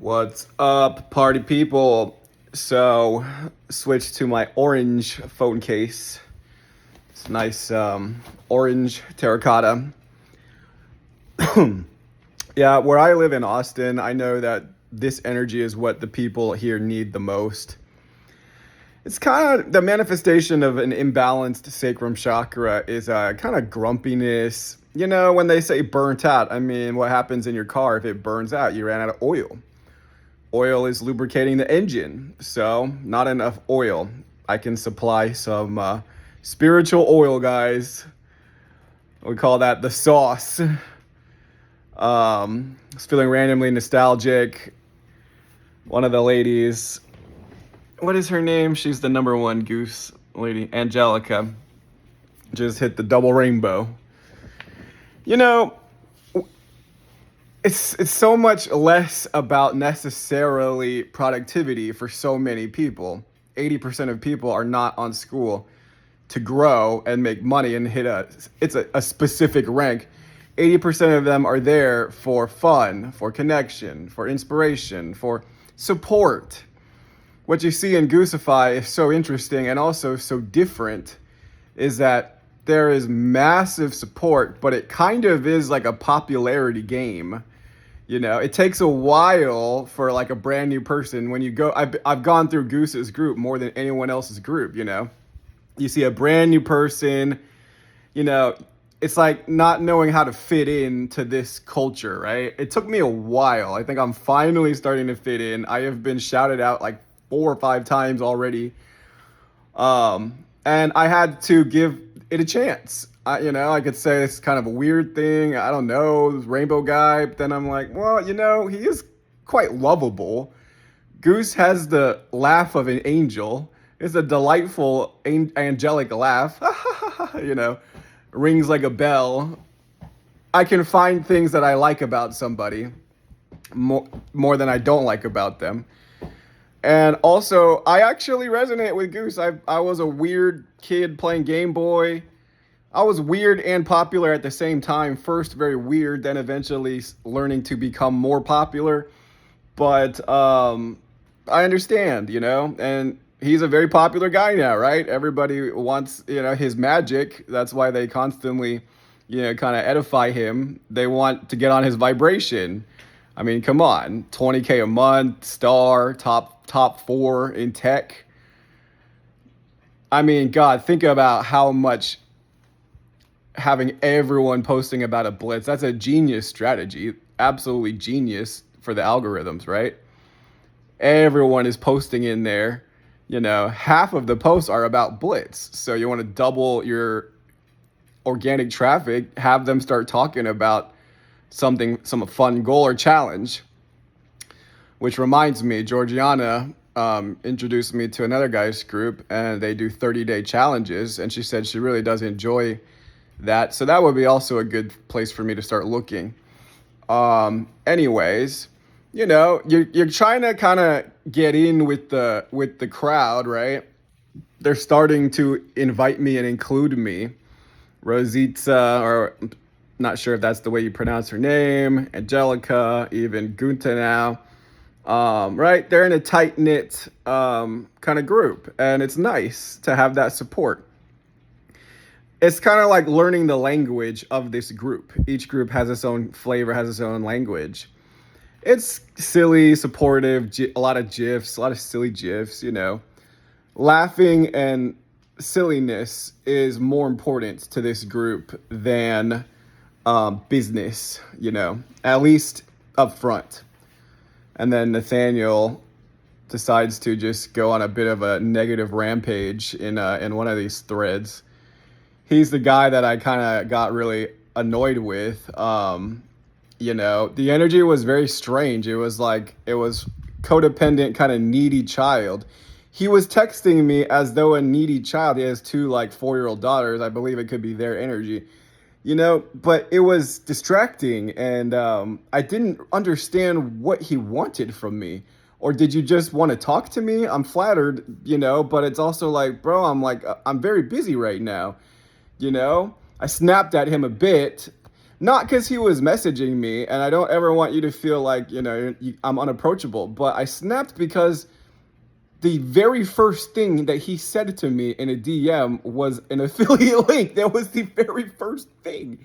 What's up, party people? So, switch to my orange phone case. It's nice orange terracotta. Yeah, where I live in Austin, I know that this energy is what the people here need the most. It's kind of the manifestation of an imbalanced sacrum chakra is a kind of grumpiness. You know, when they say burnt out, I mean, what happens in your car if it burns out? You ran out of oil. Oil is lubricating the engine, so not enough oil. I can supply some spiritual oil, guys. We call that the sauce. I was feeling randomly nostalgic. One of the ladies, what is her name? She's the number one goose lady, Angelica, just hit the double rainbow. You know, it's so much less about necessarily productivity for so many people. 80% of people are not on school to grow and make money and hit a specific rank. 80% of them are there for fun, for connection, for inspiration, for support. What you see in Goosify is so interesting and also so different is that there is massive support, but it kind of is like a popularity game. You know, it takes a while for like a brand new person when you go. I've gone through Goose's group more than anyone else's group. You know, you see a brand new person. You know, it's like not knowing how to fit into this culture, right? It took me a while. I think I'm finally starting to fit in. I have been shouted out like 4 or 5 times already, and I had to give it a chance. I could say it's kind of a weird thing. I don't know, this rainbow guy. But then I'm like, well, he is quite lovable. Goose has the laugh of an angel. It's a delightful, angelic laugh. Rings like a bell. I can find things that I like about somebody more than I don't like about them. And also, I actually resonate with Goose. I was a weird kid playing Game Boy. I was weird and popular at the same time. First, very weird, then eventually learning to become more popular. But I understand, and he's a very popular guy now, right? Everybody wants, his magic. That's why they constantly, kind of edify him. They want to get on his vibration. I mean, come on, 20K a month, star, top 4 in tech. I mean, God, think about how much having everyone posting about a blitz, that's a genius strategy, absolutely genius for the algorithms, right? Everyone is posting in there. Half of the posts are about blitz. So you want to double your organic traffic, have them start talking about some fun goal or challenge. Which reminds me, Georgiana introduced me to another guy's group, and they do 30-day challenges, and she said she really does enjoy that. So that would be also a good place for me to start looking. Anyways, you're trying to kind of get in with the crowd, right? They're starting to invite me and include me. Rosita, or not sure if that's the way you pronounce her name, Angelica, even Gunta now. Right? They're in a tight-knit kind of group, and it's nice to have that support. It's kind of like learning the language of this group. Each group has its own flavor, has its own language. It's silly, supportive, a lot of GIFs, a lot of silly GIFs, Laughing and silliness is more important to this group than business, at least up front. And then Nathaniel decides to just go on a bit of a negative rampage in one of these threads. He's the guy that I kind of got really annoyed with. The energy was very strange. It was codependent, kind of needy child. He was texting me as though a needy child. He has 2 4-year-old daughters. I believe it could be their energy. But it was distracting, and I didn't understand what he wanted from me. Or did you just want to talk to me? I'm flattered, but it's also like, bro, I'm very busy right now. I snapped at him a bit, Not because he was messaging me, and I don't ever want you to feel like, I'm unapproachable, but I snapped because the very first thing that he said to me in a DM was an affiliate link. That was the very first thing.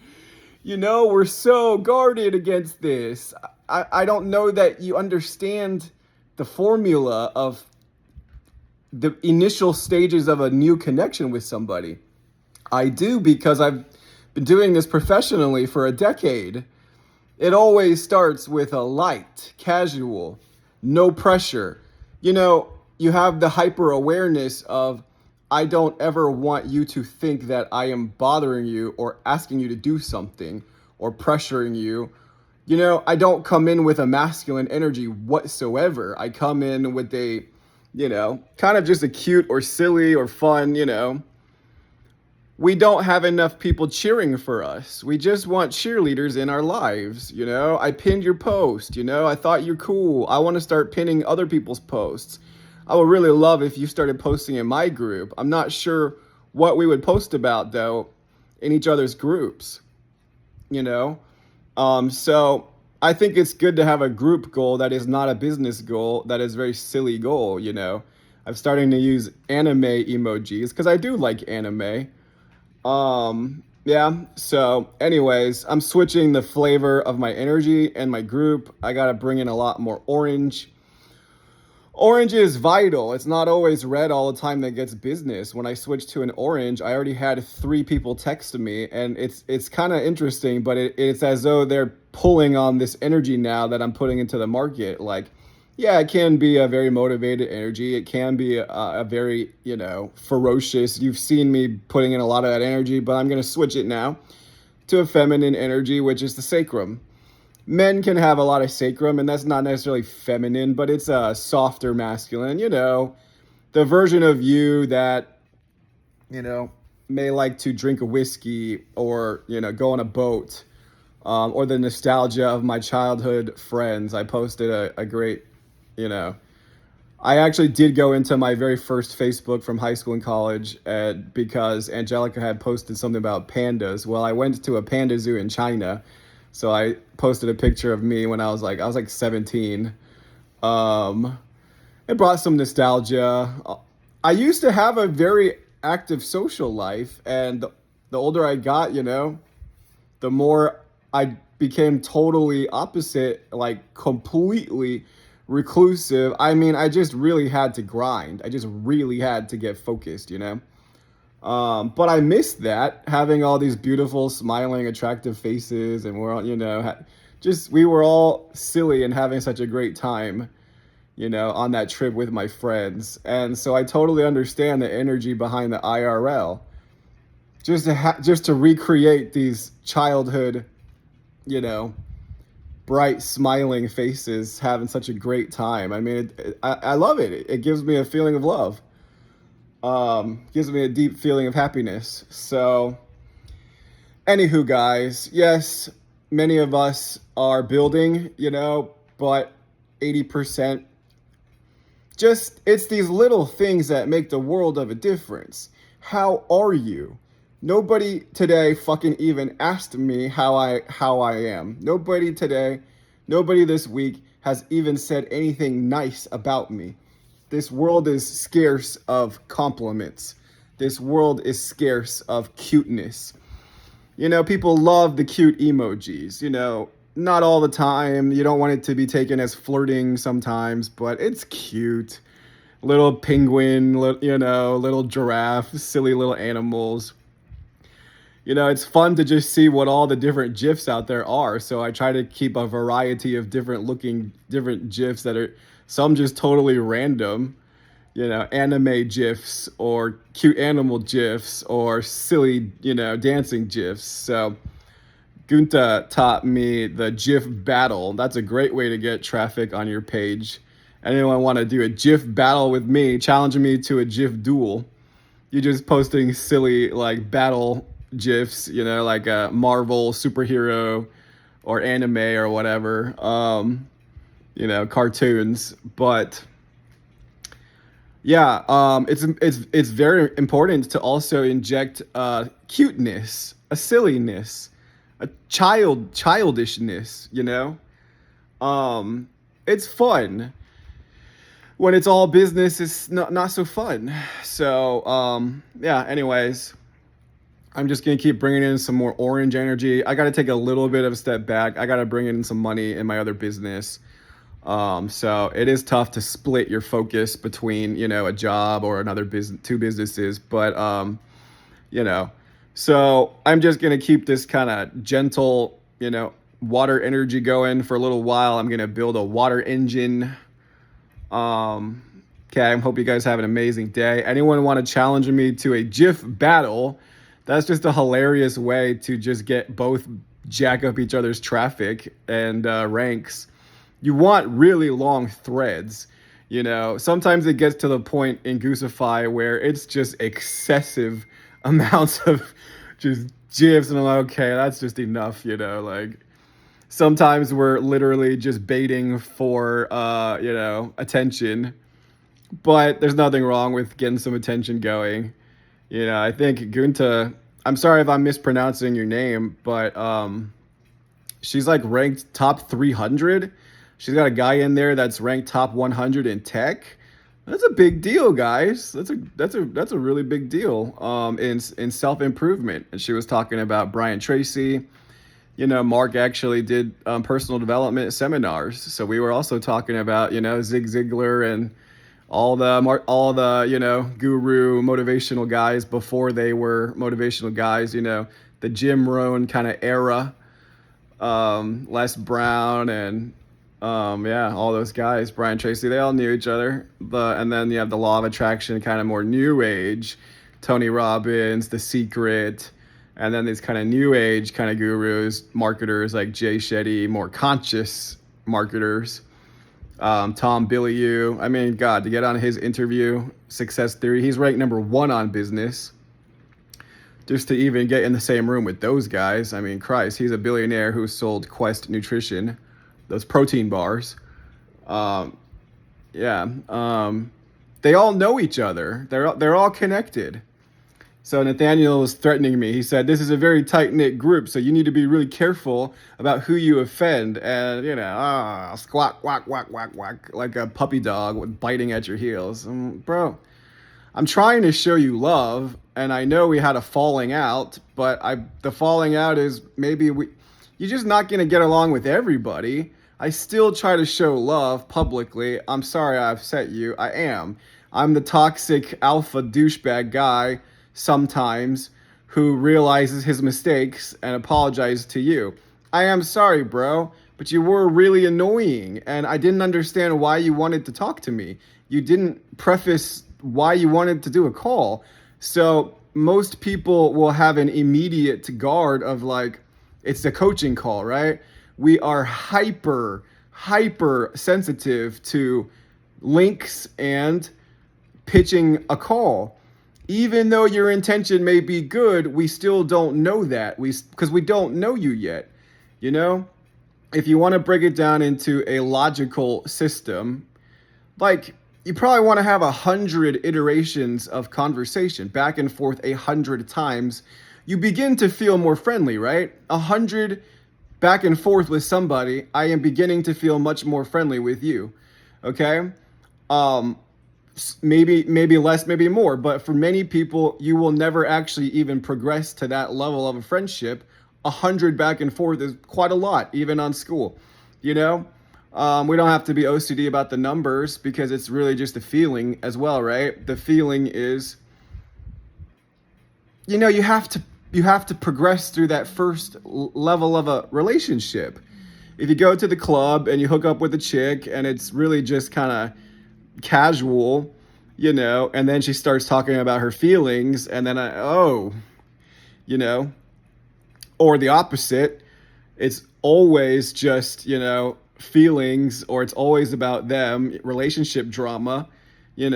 We're so guarded against this. I don't know that you understand the formula of the initial stages of a new connection with somebody. I do because I've been doing this professionally for a decade. It always starts with a light, casual, no pressure. You have the hyper awareness of, I don't ever want you to think that I am bothering you or asking you to do something or pressuring you. I don't come in with a masculine energy whatsoever. I come in with a, kind of just a cute or silly or fun, we don't have enough people cheering for us. We just want cheerleaders in our lives. I pinned your post. I thought you're cool. I want to start pinning other people's posts. I would really love if you started posting in my group. I'm not sure what we would post about, though, in each other's groups. So I think it's good to have a group goal that is not a business goal, that is a very silly goal. I'm starting to use anime emojis because I do like anime. Yeah. So anyways, I'm switching the flavor of my energy and my group. I got to bring in a lot more orange. Orange is vital. It's not always red all the time that gets business. When I switched to an orange, I already had 3 people text me, and it's kind of interesting, but it's as though they're pulling on this energy now that I'm putting into the market. Like, yeah, it can be a very motivated energy. It can be a very, ferocious. You've seen me putting in a lot of that energy, but I'm going to switch it now to a feminine energy, which is the sacrum. Men can have a lot of sacrum, and that's not necessarily feminine, but it's a softer masculine, the version of you that, may like to drink a whiskey or, go on a boat, or the nostalgia of my childhood friends. I posted a great, I actually did go into my very first Facebook from high school and college because Angelica had posted something about pandas. Well, I went to a panda zoo in China. So I posted a picture of me when I was like 17. It brought some nostalgia. I used to have a very active social life, and the older I got, the more I became totally opposite, like completely reclusive. I mean, I just really had to grind. I just really had to get focused. But I missed that, having all these beautiful, smiling, attractive faces, and we're all, we were all silly and having such a great time, on that trip with my friends. And so I totally understand the energy behind the IRL. Just to recreate these childhood, bright, smiling faces, having such a great time. I mean, I love it. It gives me a feeling of love. Gives me a deep feeling of happiness. So, anywho, guys, yes, many of us are building, but 80%, it's these little things that make the world of a difference. How are you? Nobody today fucking even asked me how I am. Nobody this week has even said anything nice about me. This world is scarce of compliments. This world is scarce of cuteness. People love the cute emojis, not all the time. You don't want it to be taken as flirting sometimes, but it's cute. Little penguin, little giraffe, silly little animals. It's fun to just see what all the different GIFs out there are. So I try to keep a variety of different GIFs that are some just totally random, anime GIFs or cute animal GIFs or silly, dancing GIFs. So Gunta taught me the GIF battle. That's a great way to get traffic on your page. Anyone want to do a GIF battle with me, challenging me to a GIF duel? You're just posting silly like battle GIFs, like a Marvel superhero or anime or whatever, cartoons. But yeah, it's very important to also inject cuteness, a silliness, a childishness, you know. It's fun. When it's all business, it's not so fun. So yeah. Anyways, I'm just gonna keep bringing in some more orange energy. I got to take a little bit of a step back. I got to bring in some money in my other business. So it is tough to split your focus between, a job or another business, two businesses. But you know, so I'm just gonna keep this kind of gentle, water energy going for a little while. I'm gonna build a water engine. Um, okay, I hope you guys have an amazing day. Anyone want to challenge me to a GIF battle? That's just a hilarious way to just get both jack up each other's traffic and ranks. You want really long threads. Sometimes it gets to the point in Goosify where it's just excessive amounts of just GIFs, and I'm like, okay, that's just enough, like sometimes we're literally just baiting for attention, but there's nothing wrong with getting some attention going. I think Gunta, I'm sorry if I'm mispronouncing your name, but she's like ranked top 300. She's got a guy in there that's ranked top 100 in tech. That's a big deal, guys. That's a really big deal in self-improvement. And she was talking about Brian Tracy. Mark actually did personal development seminars. So we were also talking about, Zig Ziglar and all the guru motivational guys before they were motivational guys. The Jim Rohn kind of era, Les Brown and yeah, all those guys, Brian Tracy, they all knew each other. And then you have the law of attraction, kind of more new age, Tony Robbins, The Secret, and then these kind of new age kind of gurus, marketers like Jay Shetty, more conscious marketers. Tom Bilyeu. I mean, God, to get on his interview, Success Theory, he's ranked number 1 on business. Just to even get in the same room with those guys, I mean, Christ, he's a billionaire who sold Quest Nutrition, those protein bars. Yeah, they all know each other. They're all connected. So Nathaniel was threatening me. He said, this is a very tight-knit group, so you need to be really careful about who you offend. And, squawk, quack, quack, quack, quack, like a puppy dog biting at your heels. Bro, I'm trying to show you love, and I know we had a falling out, but the falling out is you're just not going to get along with everybody. I still try to show love publicly. I'm sorry I upset you. I am. I'm the toxic alpha douchebag guy sometimes who realizes his mistakes and apologizes to you. I am sorry, bro, but you were really annoying and I didn't understand why you wanted to talk to me. You didn't preface why you wanted to do a call. So most people will have an immediate guard of like, it's the coaching call, right? We are hyper sensitive to links and pitching a call. Even though your intention may be good, we still don't know that because we don't know you yet. If you want to break it down into a logical system, like you probably want to have 100 iterations of conversation back and forth 100 times. You begin to feel more friendly, right? 100 back and forth with somebody, I am beginning to feel much more friendly with you. Okay? Maybe less, maybe more, but for many people, you will never actually even progress to that level of a friendship. 100 back and forth is quite a lot, even on school. We don't have to be OCD about the numbers because it's really just a feeling as well, right? The feeling is, you have to progress through that first level of a relationship. If you go to the club and you hook up with a chick and it's really just kind of casual, and then she starts talking about her feelings and then or the opposite, it's always just, feelings, or it's always about them, relationship drama, we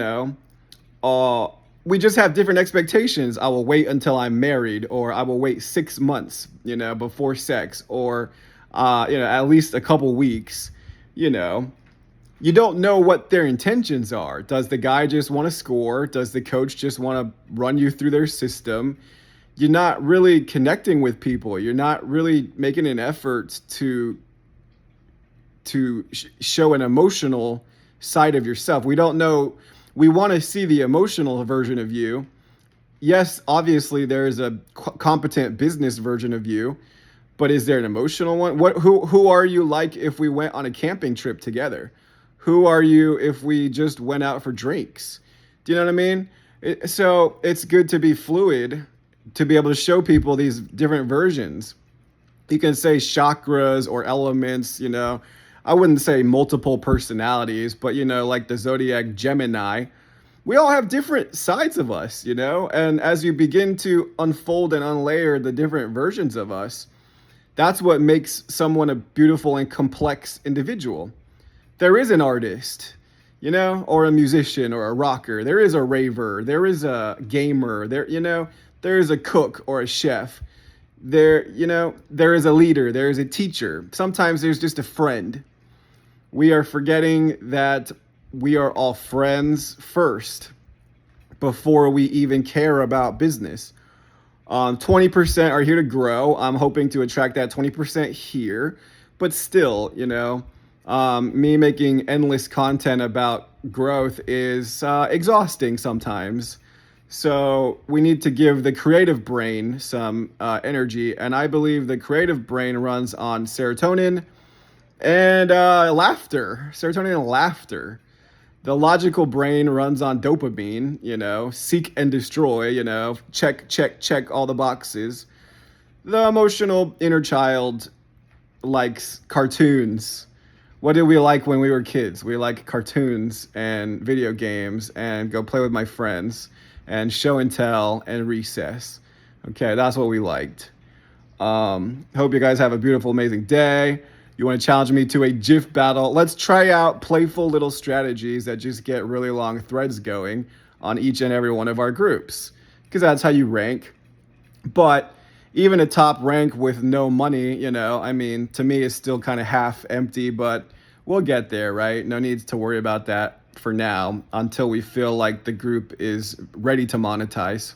just have different expectations. I will wait until I'm married, or I will wait 6 months, before sex, or, at least a couple weeks, You don't know what their intentions are. Does the guy just want to score? Does the coach just want to run you through their system? you're not really connecting with people. You're not really making an effort to show an emotional side of yourself. We don't know. We want to see the emotional version of you. Yes, obviously there is a competent business version of you, but is there an emotional one? Who are you like if we went on a camping trip together? Who are you if we just went out for drinks? Do you know what I mean? So it's good to be fluid, to be able to show people these different versions. You can say chakras or elements, you know. I wouldn't say multiple personalities, but you know, like the zodiac Gemini, we all have different sides of us, you know. And as you begin to unfold and unlayer the different versions of us, that's what makes someone a beautiful and complex individual. There is an artist, you know, or a musician or a rocker. There is a raver. There is a gamer. There, you know, there is a cook or a chef. There, you know, there is a leader. There is a teacher. Sometimes there's just a friend. We are forgetting that we are all friends first before we even care about business. 20% are here to grow. I'm hoping to attract that 20% here. But still, you know, me making endless content about growth is exhausting sometimes. So we need to give the creative brain some energy. And I believe the creative brain runs on serotonin and laughter. Serotonin and laughter. The logical brain runs on dopamine, you know, seek and destroy, you know, check, check, check all the boxes. The emotional inner child likes cartoons. What did we like when we were kids? We like cartoons and video games and go play with my friends and show and tell and recess. Okay, that's what we liked. Hope you guys have a beautiful, amazing day. You want to challenge me to a GIF battle? Let's try out playful little strategies that just get really long threads going on each and every one of our groups, because that's how you rank. But even a top rank with no money, you know, I mean, to me, is still kind of half empty, but we'll get there, right? No need to worry about that for now until we feel like the group is ready to monetize.